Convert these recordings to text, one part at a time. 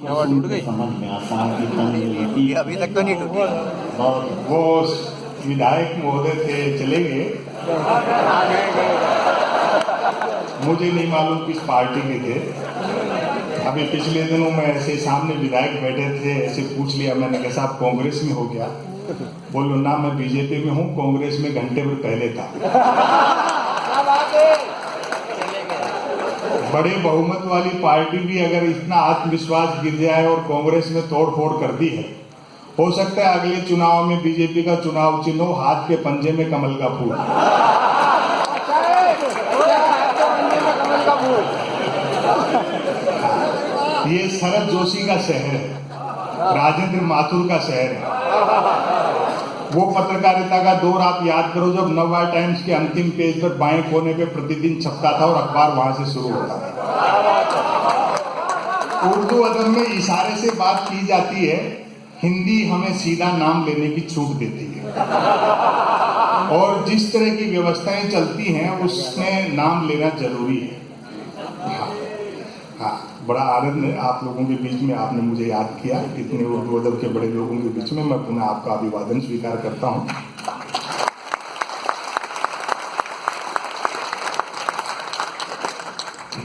टूट गई समझ में आता है कि तंग अभी तक तो नहीं टूटी। और वो विधायक महोदय थे, चले गए। मुझे नहीं मालूम किस पार्टी के थे। अभी पिछले दिनों में ऐसे सामने विधायक बैठे थे, ऐसे पूछ लिया मैंने, कैसा आप कांग्रेस में हो गया? बोलो ना, मैं बीजेपी में हूँ, कांग्रेस में घंटे भर पहले था। बड़े बहुमत वाली पार्टी भी अगर इतना आत्मविश्वास गिर जाए और कांग्रेस में तोड़फोड़ कर दी है, हो सकता है अगले चुनाव में बीजेपी का चुनाव चिन्ह हो हाथ के पंजे में कमल का फूल। ये शरद जोशी का शहर है, राजेंद्र माथुर का शहर है। वो पत्रकारिता का दौर आप याद करो, जब नवा टाइम्स के अंतिम पेज पर बाएं कोने पे प्रतिदिन छपता था और अखबार वहां से शुरू होता था। उर्दू अदब में इशारे से बात की जाती है, हिंदी हमें सीधा नाम लेने की छूट देती है, और जिस तरह की व्यवस्थाएं चलती हैं उसमें नाम लेना जरूरी है। हाँ, बड़ा आनंद है आप लोगों के बीच में, आपने मुझे याद किया। इतने उर्दू अदब के बड़े लोगों के बीच में मैं पुनः आपका अभिवादन स्वीकार करता हूँ।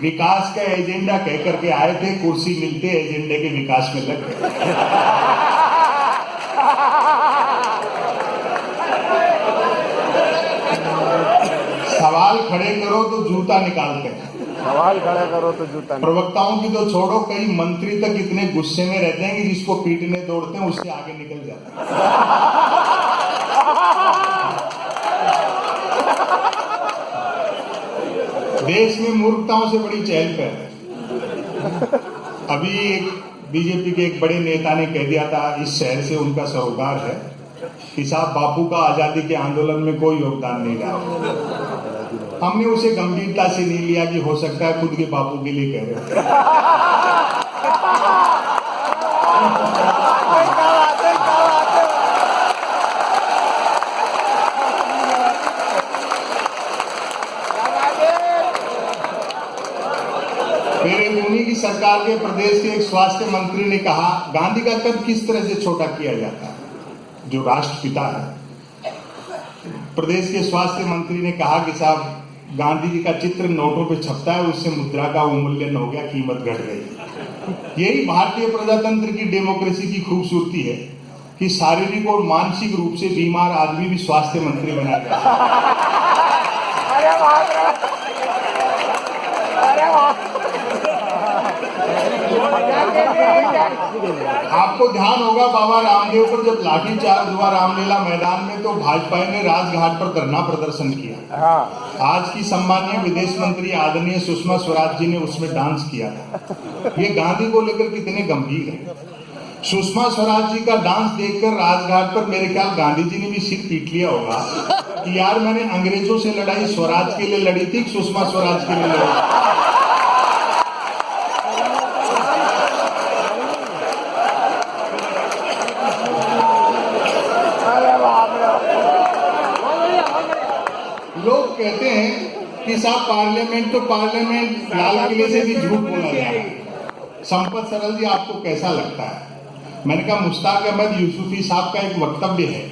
विकास का एजेंडा कह करके आए थे, कुर्सी मिलते एजेंडे के विकास में लग गए। सवाल खड़े करो तो जूता निकालते हैं, सवाल खड़ा करो तो जूता। प्रवक्ताओं की तो छोड़ो, कई मंत्री तक इतने गुस्से में रहते हैं कि जिसको पीटने दौड़ते हैं उससे आगे निकल जाते हैं। देश में मूर्खताओं से बड़ी चहल पहल है। अभी एक बीजेपी के एक बड़े नेता ने कह दिया था, इस शहर से उनका सरोकार है कि साहब बापू का आजादी के आंदोलन में कोई योगदान नहीं रहा। हमने उसे गंभीरता से नहीं लिया कि हो सकता है खुद के बापू के लिए कह रहे हो। मेरे मुनि की सरकार के प्रदेश के एक स्वास्थ्य मंत्री ने कहा, गांधी का कद किस तरह से छोटा किया जाता है, जो राष्ट्रपिता है। प्रदेश के स्वास्थ्य मंत्री ने कहा कि साहब गांधी जी का चित्र नोटों पे छपता है, उससे मुद्रा का अवमूल्यन हो गया, कीमत घट गई। यही भारतीय प्रजातंत्र की डेमोक्रेसी की खूबसूरती है कि शारीरिक और मानसिक रूप से बीमार आदमी भी स्वास्थ्य मंत्री बनाया गया। आपको ध्यान होगा बाबा रामदेव पर जब लाठीचार्ज हुआ रामलीला मैदान में, तो भाजपा ने राजघाट पर धरना प्रदर्शन किया। आज की सम्मानीय विदेश मंत्री आदरणीय सुषमा स्वराज जी ने उसमें डांस किया था। ये गांधी को लेकर कितने गंभीर है। सुषमा स्वराज जी का डांस देखकर राजघाट पर मेरे ख्याल गांधी जी ने भी सिर पीट लिया होगा कि यार मैंने अंग्रेजों से लड़ाई स्वराज के लिए लड़ी थी, सुषमा स्वराज के लिए लड़ी। लोग कहते हैं कि साहब पार्लियामेंट तो पार्लियामेंट, लाल किले से भी झूठ बोला जाए। संपत सरल जी, आपको कैसा लगता है? मैंने कहा मुश्ताक अहमद यूसुफी साहब का एक वक्तव्य है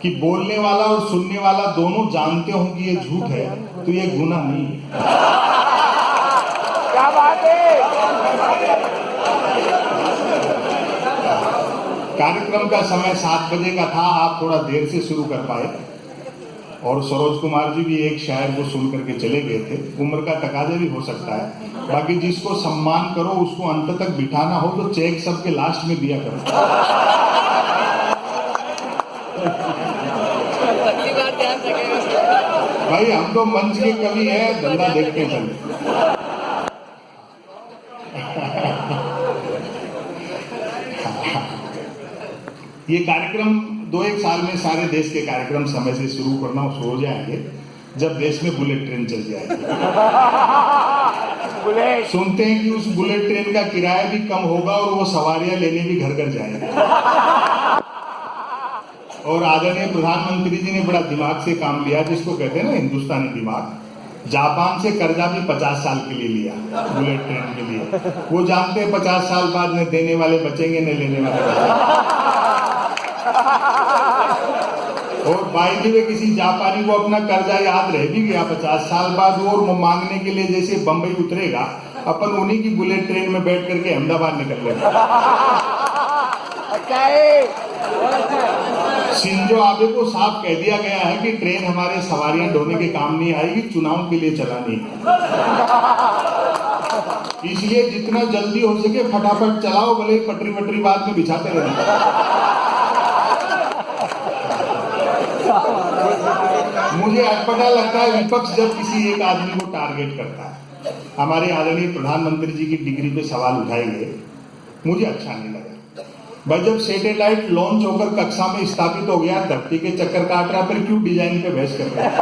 कि बोलने वाला और सुनने वाला दोनों जानते हो कि ये झूठ है, तो ये गुनाह नहीं है। क्या बात है। कार्यक्रम का समय 7 बजे का था, आप थोड़ा देर से शुरू कर पाए, और सरोज कुमार जी भी एक शायर को सुन करके चले गए थे। उम्र का तकाजा भी हो सकता है, बाकी जिसको सम्मान करो उसको अंत तक बिठाना हो तो चेक सबके लास्ट में दिया करो। भाई हम तो मंच के कवि हैं, धंधा देखते चले। ये कार्यक्रम 2-1 साल में सारे देश के कार्यक्रम समय से शुरू करना हो जाएंगे, जब देश में बुलेट ट्रेन चल जाएगी। सुनते हैं कि उस बुलेट ट्रेन का किराया भी कम होगा और वो सवारियां लेने भी घर घर जाएंगे। और आदरणीय प्रधानमंत्री जी ने बड़ा दिमाग से काम लिया, जिसको कहते हैं ना हिंदुस्तानी दिमाग। जापान से कर्जा भी 50 साल के लिए लिया बुलेट ट्रेन के लिए। वो जानते हैं 50 साल बाद न देने वाले बचेंगे न लेने वाले बचेंगे। और बाई द वे किसी जापानी को अपना कर्जा याद रह भी गया 50 साल बाद, वो मांगने के लिए जैसे बंबई उतरेगा, अपन उन्हीं की बुलेट ट्रेन में बैठ करके अहमदाबाद निकल लेगा। शिंजो आबे को साफ कह दिया गया है कि ट्रेन हमारे सवारियां ढोने के काम नहीं आएगी, चुनाव के लिए चलानी है। इसलिए जितना जल्दी हो सके फटाफट चलाओ, भले पटरी वटरी बाद में बिछाते रहना। मुझे अटपटा लगता है विपक्ष जब किसी एक आदमी को टारगेट करता है। हमारे आदरणीय प्रधानमंत्री जी की डिग्री पे सवाल उठाए गए, मुझे अच्छा नहीं लगा। भाई जब सैटेलाइट लॉन्च होकर कक्षा में स्थापित हो गया, धरती के चक्कर काट रहा, फिर क्यों डिजाइन पे बहस कर रहे हैं?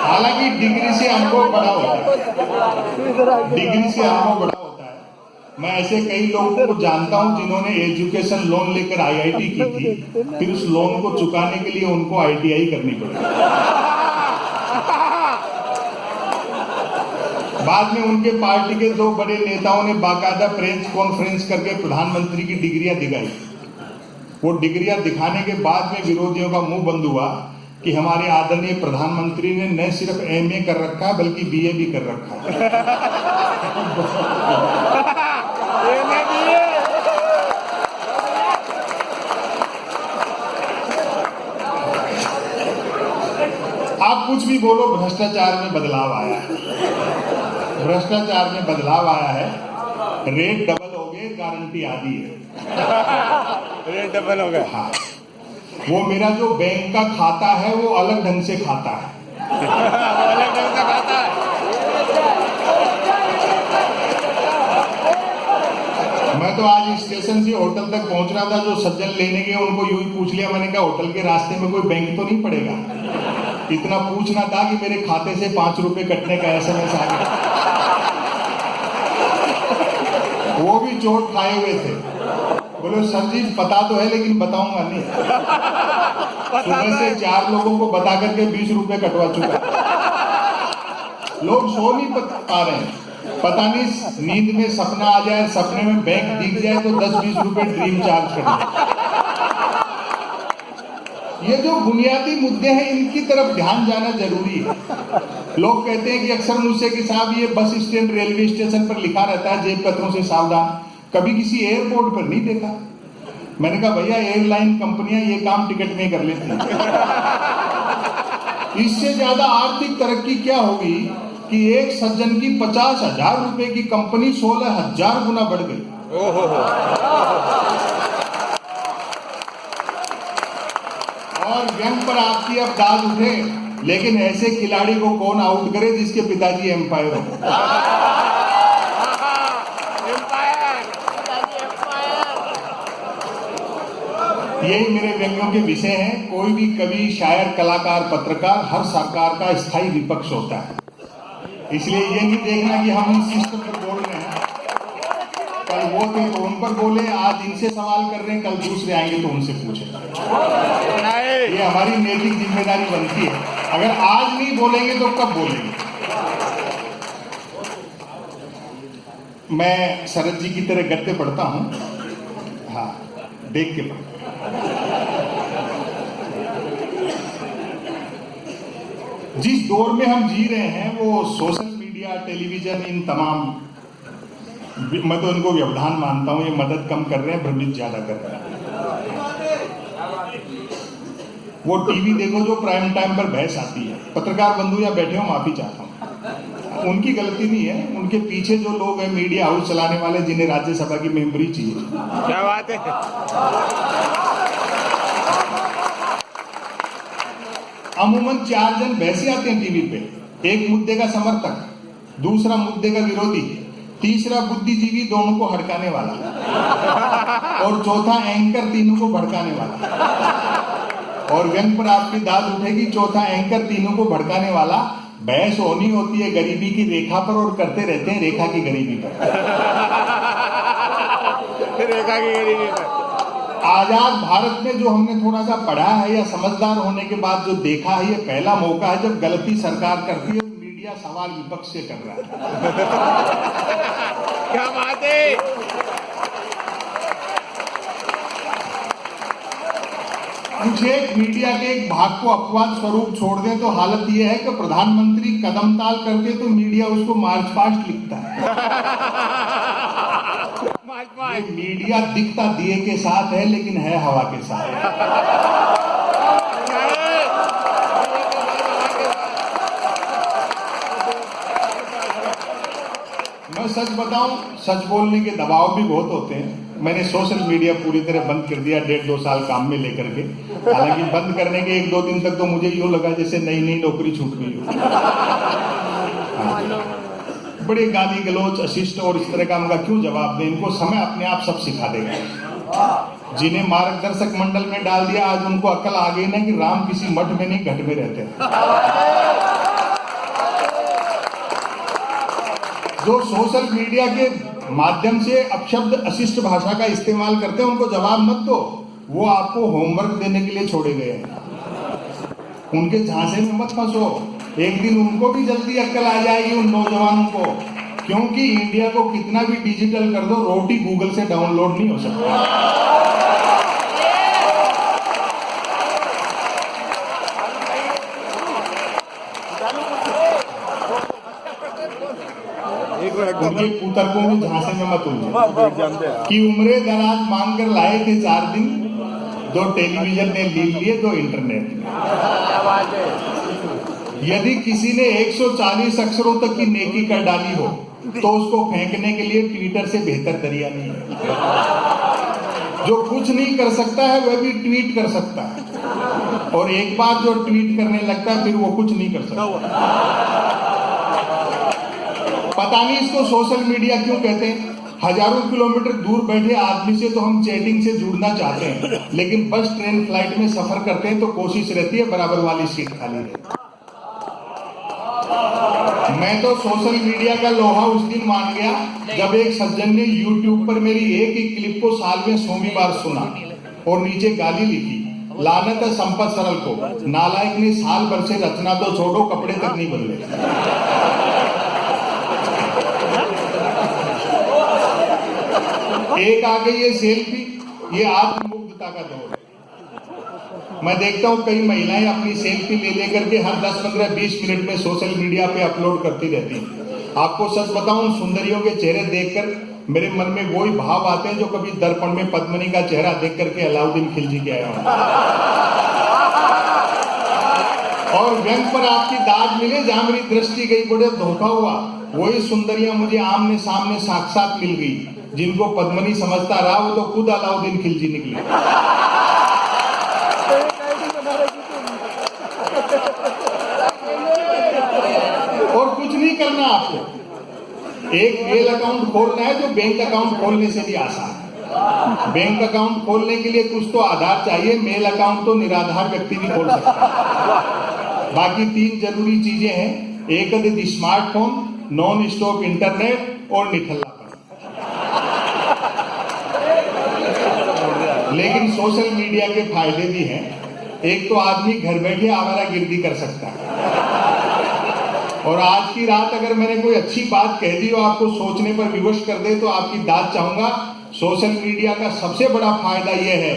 हालांकि डिग्री से अनुभव बड़ा होता है, डिग्री से अनुभव बड़ा होता है। मैं ऐसे कई लोगों को जानता हूं जिन्होंने एजुकेशन लोन लेकर आईआईटी की थी, फिर उस लोन को चुकाने के लिए उनको आईटीआई करनी पड़ी। बाद में उनके पार्टी के दो बड़े नेताओं ने बाकायदा प्रेस कॉन्फ्रेंस करके प्रधानमंत्री की डिग्रियां दिखाई। वो डिग्रियां दिखाने के बाद में विरोधियों का मुंह बंद हुआ कि हमारे आदरणीय प्रधानमंत्री ने न सिर्फ एमए कर रखा है बल्कि बीए भी कर रखा है। आप कुछ भी बोलो, भ्रष्टाचार में बदलाव आया है। भ्रष्टाचार में बदलाव आया है। रेट डबल हो गए, गारंटी आधी है। रेट डबल हो गया। हाँ, वो मेरा जो बैंक का खाता है वो अलग ढंग से खाता है। अलग ढंग से खाता है। मैं तो आज स्टेशन से होटल तक पहुंच रहा था, जो सज्जन लेने गए उनको यूं ही पूछ लिया। मैंने कहा होटल के रास्ते में कोई बैंक तो नहीं पड़ेगा? इतना पूछना था कि मेरे खाते से 5 रुपए कटने का एसएमएस आ गया। वो भी चोट खाए हुए थे। बोले सर जी पता तो है लेकिन बताऊंगा नहीं। सुबह से 4 लोगों को बता करके 20 रुपए कटवा चुका। लोग सो नहीं पा रहे हैं। पता नहीं नींद में सपना आ जाए, सपने में बैंक दिख जाए तो 10-20 रुपए ड्रीम चार्ज कर। ये जो बुनियादी मुद्दे हैं इनकी तरफ ध्यान जाना जरूरी है। लोग कहते हैं कि अक्सर मुझसे कि साहब ये बस स्टैंड रेलवे स्टेशन पर लिखा रहता है जेब कतरों से सावधान, कभी किसी एयरपोर्ट पर नहीं देखा। मैंने कहा भैया एयरलाइन कंपनियां ये काम टिकट में कर लेती हैं। इससे ज्यादा आर्थिक तरक्की क्या होगी कि एक सज्जन की 50,000 रुपए की कंपनी 16,000 गुना बढ़ गई। और व्यंग पर आपकी अब दाद उठे, लेकिन ऐसे खिलाड़ी को कौन आउट करे जिसके पिताजी एम्पायर हो। यही मेरे व्यंग्यों के विषय हैं। कोई भी कवि, शायर, कलाकार, पत्रकार, हर सरकार का स्थायी विपक्ष होता है। इसलिए ये नहीं देखना कि हम इस सिस्टम पर बोल रहे हैं, कल वो थे तो उन पर बोले, आज इनसे सवाल कर रहे हैं, कल दूसरे आएंगे तो उनसे पूछे। ये हमारी नैतिक जिम्मेदारी बनती है। अगर आज नहीं बोलेंगे तो कब बोलेंगे? मैं शरद जी की तरह गद्य पढ़ता हूं। हाँ, देख के पढ़ता। जिस दौर में हम जी रहे हैं वो सोशल मीडिया, टेलीविजन, इन तमाम, मैं तो इनको व्यवधान मानता हूं, ये मदद कम कर रहे हैं, भ्रमित ज्यादा कर रहे हैं। वो टीवी देखो जो प्राइम टाइम पर बहस आती है, पत्रकार बंधु या बैठे हो माफी चाहता हूं, उनकी गलती नहीं है, उनके पीछे जो लोग हैं मीडिया हाउस चलाने वाले, जिन्हें राज्यसभा की मेंबरी चाहिए। क्या बात है। अमूमन 4 जन बहसी आते हैं टीवी पे। एक मुद्दे का समर्थक, दूसरा मुद्दे का विरोधी, तीसरा बुद्धिजीवी दोनों को हड़काने वाला, और चौथा एंकर तीनों को भड़काने वाला। और व्यंग पर आपकी दाद उठेगी, चौथा एंकर तीनों को भड़काने वाला बहस होनी होती है गरीबी की रेखा पर और करते रहते हैं रेखा की गरीबी पर। रेखा की गरीबी पर। आजाद भारत में जो हमने थोड़ा सा पढ़ा है या समझदार होने के बाद जो देखा है, ये पहला मौका है जब गलती सरकार करती है तो मीडिया सवाल विपक्ष से कर रहा है। क्या बात है। कुछ एक मीडिया के एक भाग को अपवाद स्वरूप छोड़ दें तो हालत यह है कि प्रधानमंत्री कदम ताल करते तो मीडिया उसको मार्च पास्ट लिखता है। ये मीडिया दिखता दिए के साथ है लेकिन है हवा के साथ। मैं सच बताऊं, सच बोलने के दबाव भी बहुत होते हैं। मैंने सोशल मीडिया पूरी तरह बंद कर दिया 1.5-2 साल काम में लेकर के। हालांकि बंद करने के 1-2 दिन तक तो मुझे यूं लगा जैसे नई नई नौकरी छूट गई हो। बड़े गाली गलौच अशिष्ट और इस तरह का उनका क्यों जवाब दें, इनको समय अपने आप सब सिखा देगा। जिन्हें मार्गदर्शक मंडल में डाल दिया आज उनको अकल आ गई ना कि राम किसी मठ में नहीं घट में रहते। जो सोशल मीडिया के माध्यम से अपशब्द अशिष्ट भाषा का इस्तेमाल करते हैं उनको जवाब मत दो, वो आपको होमवर्क देने के लिए छोड़े गए हैं। उनके झांसे में मत फंसो, एक दिन उनको भी जल्दी अक्ल आ जाएगी उन नौजवानों को। क्योंकि इंडिया को कितना भी डिजिटल कर दो, रोटी गूगल से डाउनलोड नहीं हो सकती। उनके कुतर्कों में झांसे में मत उलझो कि उम्रे दराज मांग कर लाए थे 4 दिन, 2 टेलीविजन ने ले लिए, 2 इंटरनेट ने। यदि किसी ने 140 अक्षरों तक की नेकी कर डाली हो तो उसको फेंकने के लिए ट्विटर से बेहतर जरिया नहीं है। जो कुछ नहीं कर सकता है वह भी ट्वीट कर सकता है, और एक बार जो ट्वीट करने लगता है फिर वो कुछ नहीं कर सकता। पता नहीं इसको सोशल मीडिया क्यों कहते हैं। हजारों किलोमीटर दूर बैठे आदमी से तो हम चैटिंग से जुड़ना चाहते हैं, लेकिन बस ट्रेन फ्लाइट में सफर करते हैं तो कोशिश रहती है बराबर वाली सीट खाली रहे। मैं तो सोशल मीडिया का लोहा उस दिन मान गया जब एक सज्जन ने YouTube पर मेरी एक ही क्लिप को साल में 100वीं बार सुना और नीचे गाली लिखी, लानत है संपत सरल को, नालायक ने साल भर से रचना तो छोड़ो कपड़े तक नहीं बदले। एक आ गई ये सेल्फी, ये आत्ममुग्धता का दौर है। मैं देखता हूँ कई महिलाएं अपनी सेल्फी ले लेकर के हर 10, 15, 20 मिनट में सोशल मीडिया पे अपलोड करती रहती हैं। आपको सच बताऊं, सुंदरियों के चेहरे देखकर मेरे मन में वही भाव आते हैं जो कभी दर्पण में पद्मिनी का चेहरा देख करके अलाउद्दीन खिलजी के आया हूं। और व्यंग पर आपकी दाद मिले जहां मेरी दृष्टि गई बड़े धोखा हुआ, वही सुंदरियां मुझे आमने सामने साक्षात मिल गई। जिनको पद्मिनी समझता रहा वो तो खुद अलाउद्दीन खिलजी निकले। और कुछ नहीं करना आपको, एक मेल अकाउंट खोलना है जो बैंक अकाउंट खोलने से भी आसान है। बैंक अकाउंट खोलने के लिए कुछ तो आधार चाहिए, मेल अकाउंट तो निराधार व्यक्ति भी खोल सकता है। बाकी 3 जरूरी चीजें हैं, एक स्मार्टफोन, नॉन स्टॉप इंटरनेट और निठल्लापन। लेकिन सोशल मीडिया के फायदे भी हैं। एक तो आदमी घर बैठे आवारागर्दी कर सकता है, और आज की रात अगर मैंने कोई अच्छी बात कह दी और आपको सोचने पर विवश कर दे तो आपकी दाद चाहूंगा। सोशल मीडिया का सबसे बड़ा फायदा यह है,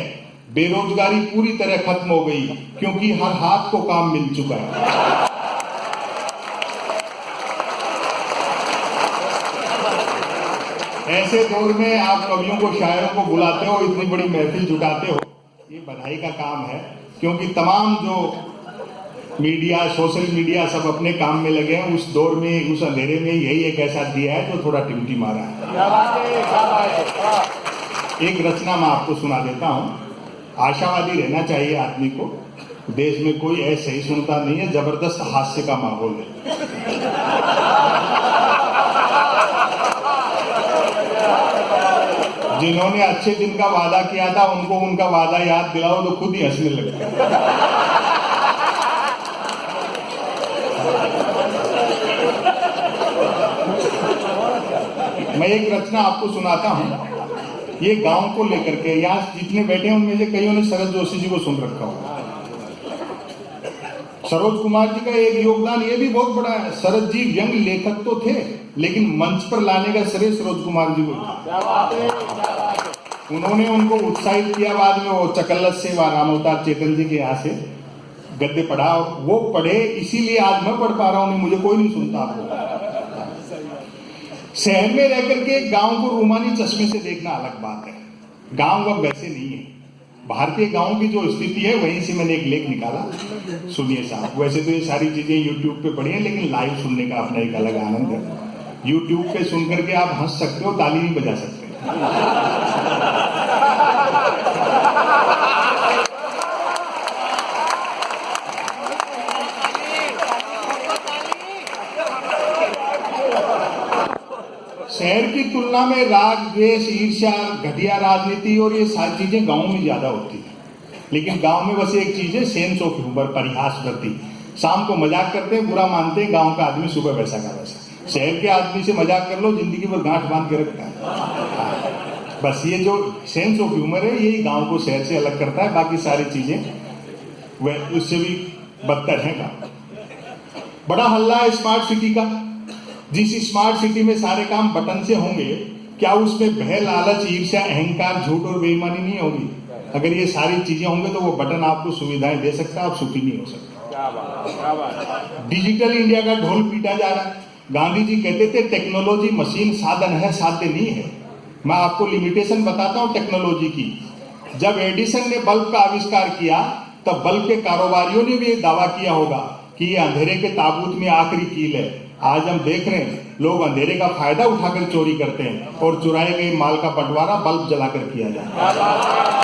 बेरोजगारी पूरी तरह खत्म हो गई, क्योंकि हर हाथ को काम मिल चुका है। ऐसे दौर में आप कवियों को, शायरों को बुलाते हो, इतनी बड़ी महफिल जुटाते हो, ये बधाई का काम है। क्योंकि तमाम जो मीडिया, सोशल मीडिया सब अपने काम में लगे हैं। उस दौर में, उस अंधेरे में यही एक ऐसा दिया है जो थोड़ा टिमटी मारा है। एक रचना मैं आपको सुना देता हूं। आशावादी रहना चाहिए आदमी को। देश में कोई ऐसे ही सुनता नहीं है, जबरदस्त हास्य का माहौल है। जिन्होंने अच्छे दिन का वादा किया था उनको उनका वादा याद दिलाओ तो खुद ही हंसने लगते हैं। मैं एक रचना आपको सुनाता हूँ, ये गांव को लेकर के। यहाँ जितने बैठे हैं उनमें से कईयों ने शरद जोशी जी को सुन रखा होगा। सरोज कुमार जी का एक योगदान ये भी बहुत बड़ा है। शरद जी व्यंग लेखक तो थे, लेकिन मंच पर लाने का श्रेय सरोज कुमार जी को था। उन्होंने उनको उत्साहित किया। बाद में वो चकल्लस से राम अवतार चेतन जी के यहाँ से गद्य पढ़ा, और वो पढ़े, इसीलिए आज मैं पढ़ पा रहा हूं, मुझे कोई नहीं सुनता आपको। शहर में रह करके गांव को रूमानी चश्मे से देखना अलग बात है। गांव अब वैसे नहीं है। भारतीय गांव की जो स्थिति है वहीं से मैंने एक लेख निकाला, सुनिए साहब। वैसे तो ये सारी चीजें यूट्यूब पे पढ़ी है, लेकिन लाइव सुनने का अपना एक अलग आनंद है। यूट्यूब पे सुन करके आप हंस सकते हो, ताली नहीं बजा सकते। शहर की तुलना में राग द्वेष ईर्ष्या घटिया राजनीति और ये सारी चीजें गांव में ज्यादा होती है। लेकिन गांव में बस एक चीज है, सेंस ऑफ ह्यूमर, परिहास वृत्ति। शाम को मजाक करते हैं, बुरा मानते हैं। गांव का आदमी सुबह वैसा का वैसा। शहर के आदमी से मजाक कर लो, जिंदगी भर गांठ बांध के रखता है। बस ये जो सेंस ऑफ ह्यूमर है, यही गांव को शहर से अलग करता है। बाकी सारी चीजें वह उससे भी बदतर है। गांव बड़ा हल्ला है स्मार्ट सिटी का। जिस स्मार्ट सिटी में सारे काम बटन से होंगे, क्या उसमें भय, लालच, ईर्ष्या, अहंकार, झूठ और बेईमानी नहीं होगी? अगर ये सारी चीजें होंगे तो वो बटन आपको सुविधाएं दे सकता है, आप सुखी नहीं हो सकते। डिजिटल इंडिया का ढोल पीटा जा रहा है। गांधी जी कहते थे टेक्नोलॉजी मशीन साधन है, साध्य नहीं है। मैं आपको लिमिटेशन बताता हूं टेक्नोलॉजी की। जब एडिसन ने बल्ब का आविष्कार किया, तब बल्ब के कारोबारियों ने भी दावा किया होगा कि ये अंधेरे के ताबूत में आखिरी कील है। आज हम देख रहे हैं लोग अंधेरे का फायदा उठाकर चोरी करते हैं, और चुराए गए माल का बंटवारा बल्ब जलाकर किया जाता है।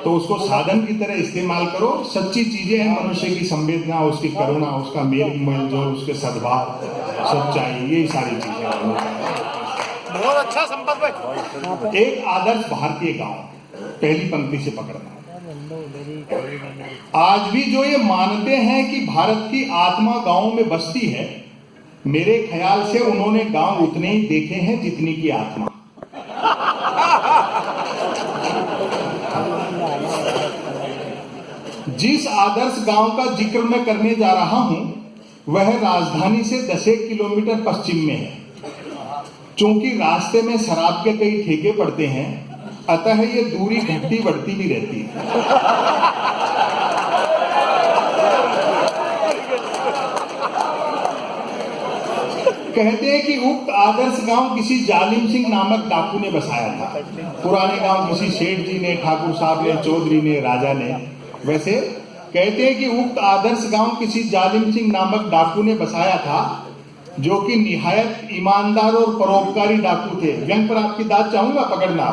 तो उसको साधन की तरह इस्तेमाल करो। सच्ची चीजें हैं, मनुष्य की संवेदना, उसकी करुणा, उसका मेल जोल, उसके सद्भाव, सच्चाई, ये सारी चीजें। बहुत अच्छा संपर्क भाई। एक आदर्श भारतीय गांव, पहली पंक्ति से पकड़ना। आज भी जो ये मानते हैं कि भारत की आत्मा गांव में बसती है, मेरे ख्याल से उन्होंने गांव उतने ही देखे हैं जितनी की आत्मा। जिस आदर्श गांव का जिक्र मैं करने जा रहा हूं, वह राजधानी से 10 किलोमीटर पश्चिम में है। चूंकि रास्ते में शराब के कई ठेके पड़ते हैं, अतः ये दूरी घटती बढ़ती भी रहती है। कहते हैं कि उक्त आदर्श गांव किसी जालिम सिंह नामक डाकू ने बसाया था। पुराने गांव किसी सेठ जी ने, ठाकुर साहब ने, चौधरी ने, राजा ने। वैसे कहते हैं कि उक्त आदर्श गांव किसी जालिम सिंह नामक डाकू ने बसाया था, जो कि निहायत ईमानदार और परोपकारी डाकू थे। व्यंग पर आपकी दाद चाहूंगा, पकड़ना।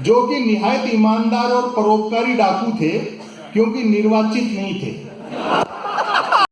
जो कि निहायत ईमानदार और परोपकारी डाकू थे, क्योंकि निर्वाचित नहीं थे।